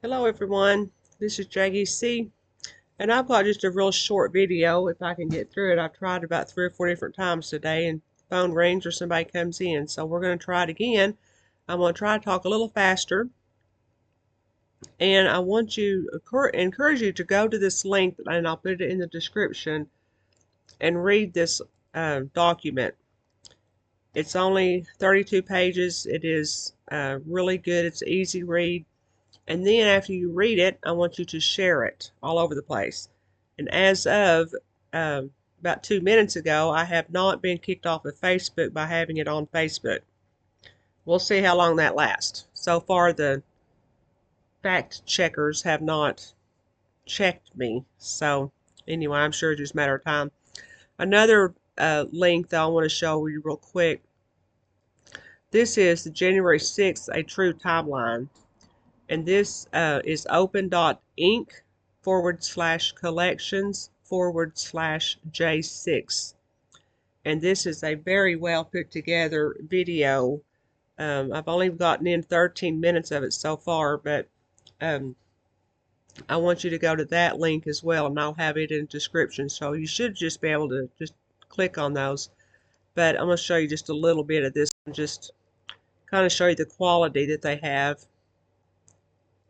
Hello everyone, this is JGC, and I've got just a real short video. If I can get through it, I've tried about 3 or 4 different times today, and phone rings or somebody comes in. So we're going to try it again. I'm going to try to talk a little faster, and I want you encourage you to go to this link, and I'll put it in the description, and read this document. It's only 32 pages. It is really good. It's an easy read. And then after you read it, I want you to share it all over the place. And as of about 2 minutes ago, I have not been kicked off of Facebook by having it on Facebook. We'll see how long that lasts. So far, the fact checkers have not checked me. So anyway, I'm sure it's just a matter of time. Another link that I want to show you real quick. This is the January 6th, a true timeline. And this is open.inc/collections/J6. And this is a very well put together video. I've only gotten in 13 minutes of it so far, but I want you to go to that link as well, and I'll have it in the description. So you should just be able to just click on those. But I'm going to show you just a little bit of this and just kind of show you the quality that they have.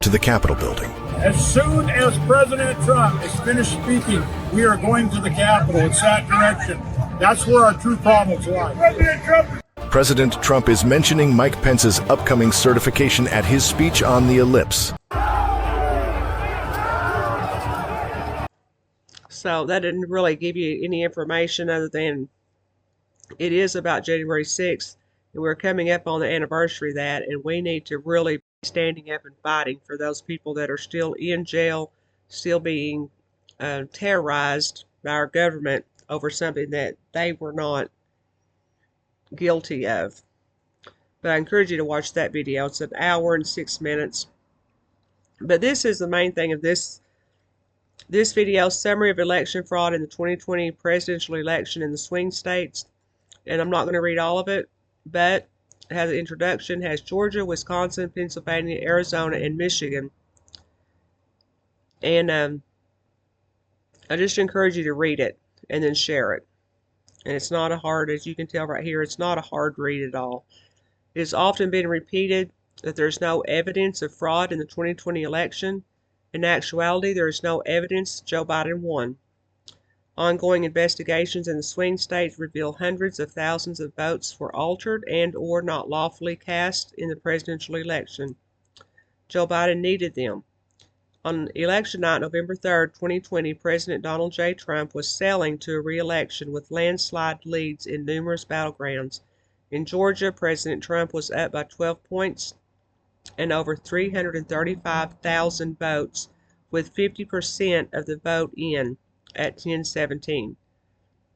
To the Capitol building. As soon as President Trump is finished speaking, we are going to the Capitol. It's that direction. That's where our true problems lie. President Trump is mentioning Mike Pence's upcoming certification at his speech on the ellipse. So that didn't really give you any information other than it is about January 6th, and we're coming up on the anniversary of that, and we need to really be standing up and fighting for those people that are still in jail, still being terrorized by our government over something that they were not guilty of. But I encourage you to watch that video. It's an hour and 6 minutes. But this is the main thing of this video: summary of election fraud in the 2020 presidential election in the swing states. And I'm not going to read all of it, but it has an introduction, has Georgia, Wisconsin, Pennsylvania, Arizona, and Michigan. And I just encourage you to read it and then share it. And it's not a hard, as you can tell right here, it's not a hard read at all. It has often been repeated that there's no evidence of fraud in the 2020 election. In actuality, there is no evidence Joe Biden won. Ongoing investigations in the swing states reveal hundreds of thousands of votes were altered and or not lawfully cast in the presidential election. Joe Biden needed them. On election night, November 3rd, 2020, President Donald J. Trump was sailing to a re-election with landslide leads in numerous battlegrounds. In Georgia, President Trump was up by 12 points and over 335,000 votes, with 50% of the vote in at 10:17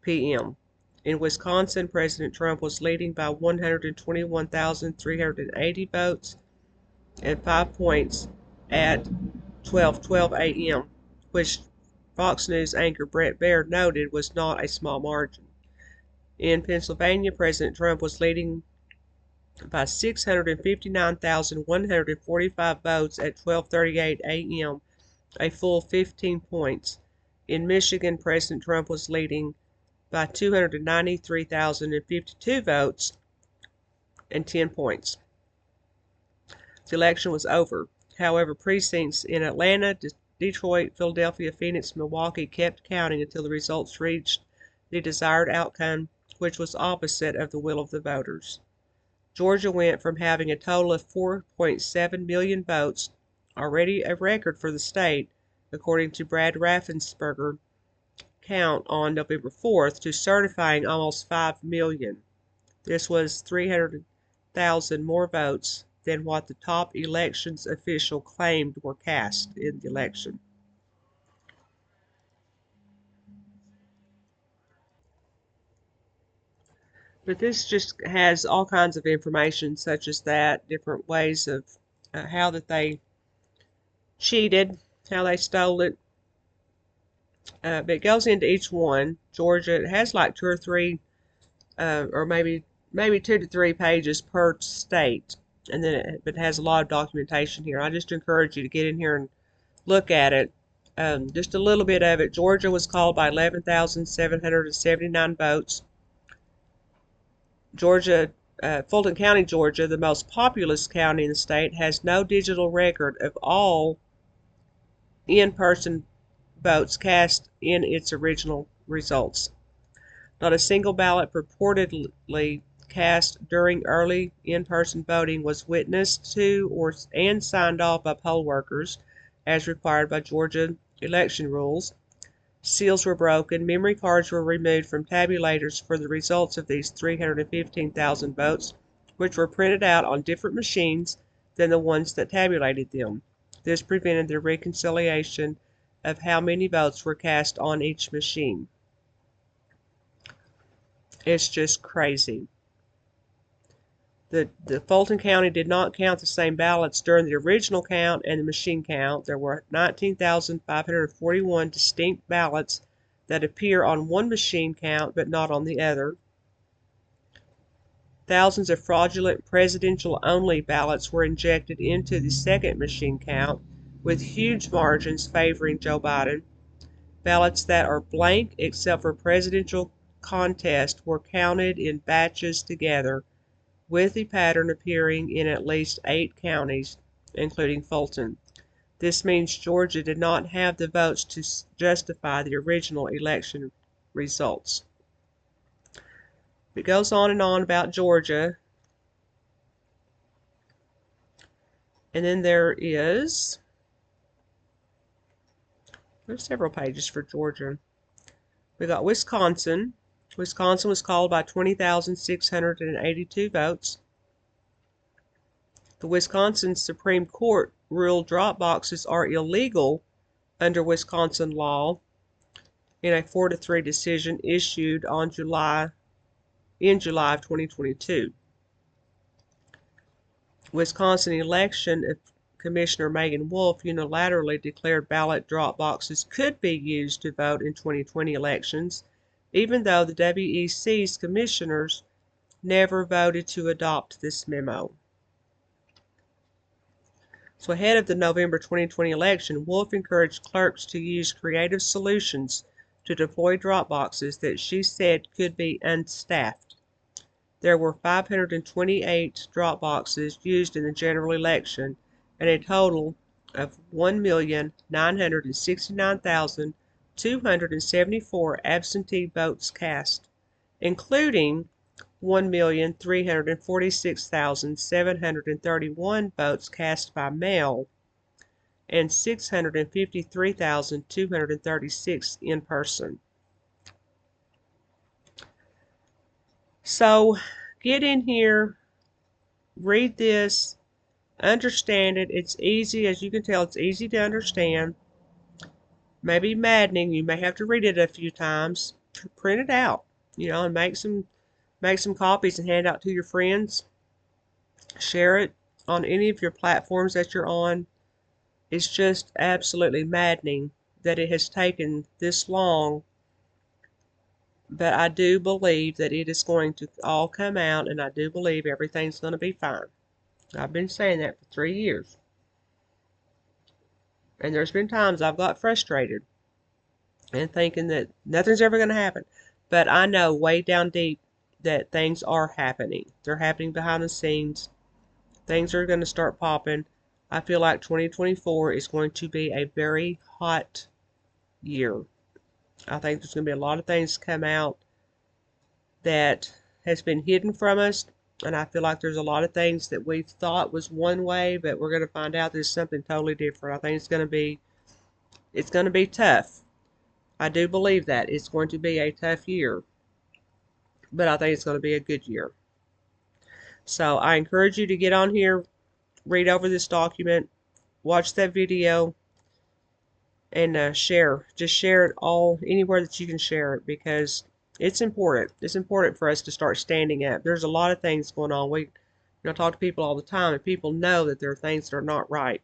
p.m. In Wisconsin, President Trump was leading by 121,380 votes and 5 points at 12:12 a.m., which Fox News anchor Bret Baier noted was not a small margin. In Pennsylvania, President Trump was leading by 659,145 votes at 12:38 a.m., a full 15 points. In Michigan, President Trump was leading by 293,052 votes and 10 points. The election was over. However, precincts in Atlanta, Detroit, Philadelphia, Phoenix, Milwaukee kept counting until the results reached the desired outcome, which was opposite of the will of the voters. Georgia went from having a total of 4.7 million votes, already a record for the state, according to Brad Raffensperger count on November 4th, to certifying almost 5 million. This was 300,000 more votes than what the top elections official claimed were cast in the election. But this just has all kinds of information such as that, different ways of how that they cheated, how they stole it. But it goes into each one. Georgia, it has like 2 or 3, or maybe 2 to 3 pages per state. and then it has a lot of documentation here. I just encourage you to get in here and look at it. Just a little bit of it. Georgia was called by 11,779 votes. Fulton County, Georgia, the most populous county in the state, has no digital record of all in-person votes cast in its original results. Not a single ballot purportedly cast during early in-person voting was witnessed to and signed off by poll workers, as required by Georgia election rules. Seals were broken. Memory cards were removed from tabulators for the results of these 315,000 votes, which were printed out on different machines than the ones that tabulated them. This prevented the reconciliation of how many votes were cast on each machine. It's just crazy. The Fulton County did not count the same ballots during the original count and the machine count. There were 19,541 distinct ballots that appear on one machine count but not on the other. Thousands of fraudulent presidential-only ballots were injected into the second machine count, with huge margins favoring Joe Biden. Ballots that are blank except for presidential contest were counted in batches together, with the pattern appearing in at least 8 counties, including Fulton. This means Georgia did not have the votes to justify the original election results. It goes on and on about Georgia. And then there's several pages for Georgia. We got Wisconsin. Wisconsin was called by 20,682 votes. The Wisconsin Supreme Court ruled drop boxes are illegal under Wisconsin law in a 4-3 decision issued in July of 2022. Wisconsin election Commissioner Megan Wolf unilaterally declared ballot drop boxes could be used to vote in 2020 elections, even though the WEC's commissioners never voted to adopt this memo. So ahead of the November 2020 election, Wolf encouraged clerks to use creative solutions to deploy drop boxes that she said could be unstaffed. There were 528 drop boxes used in the general election, and a total of 1,969,274 absentee votes cast, including 1,346,731 votes cast by mail and 653,236 in person. So get in here, read this, understand it. It's easy, as you can tell, it's easy to understand. Maybe maddening. You may have to read it a few times. Print it out, and make some copies and hand out to your friends. Share it on any of your platforms that you're on. It's just absolutely maddening that it has taken this long. But I do believe that it is going to all come out, and I do believe everything's going to be fine. I've been saying that for 3 years. And there's been times I've got frustrated and thinking that nothing's ever going to happen. But I know way down deep that things are happening. They're happening behind the scenes. Things are going to start popping. I feel like 2024 is going to be a very hot year. I think there's going to be a lot of things come out that has been hidden from us, and I feel like there's a lot of things that we thought was one way, but we're going to find out there's something totally different. I think it's going to be tough. I do believe that it's going to be a tough year, but I think it's going to be a good year. So I encourage you to get on here, read over this document, watch that video, and share. Just share it all anywhere that you can share it, because it's important. It's important for us to start standing up. There's a lot of things going on. We talk to people all the time, and people know that there are things that are not right.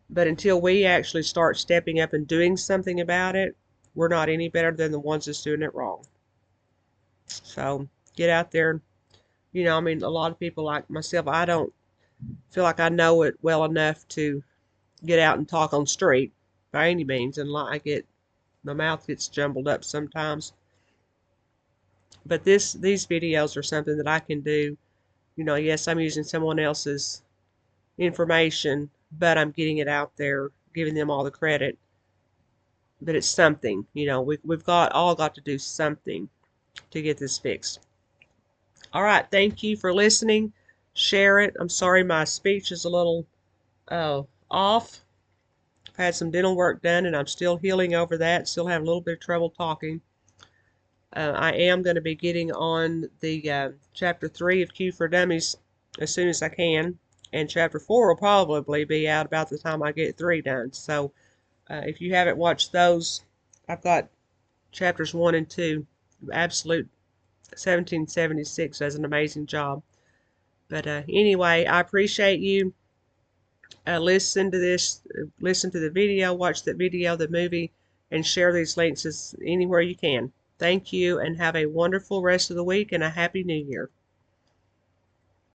But until we actually start stepping up and doing something about it, we're not any better than the ones that's doing it wrong. So get out there, You know, I mean, a lot of people like myself, I don't feel like I know it well enough to get out and talk on the street by any means, and my mouth gets jumbled up sometimes. But these videos are something that I can do. You know, yes, I'm using someone else's information, but I'm getting it out there, giving them all the credit. But it's something, you know, we've all got to do something to get this fixed. All right, thank you for listening. Share it. I'm sorry my speech is a little off. I've had some dental work done and I'm still healing over that. Still have a little bit of trouble talking. I am going to be getting on the chapter 3 of Q for Dummies as soon as I can. And chapter 4 will probably be out about the time I get 3 done. So if you haven't watched those, I've got chapters 1 and 2. Absolute 1776 does an amazing job. But anyway, I appreciate you. Listen to the video, watch the video, the movie, and share these links anywhere you can. Thank you, and have a wonderful rest of the week and a Happy New Year.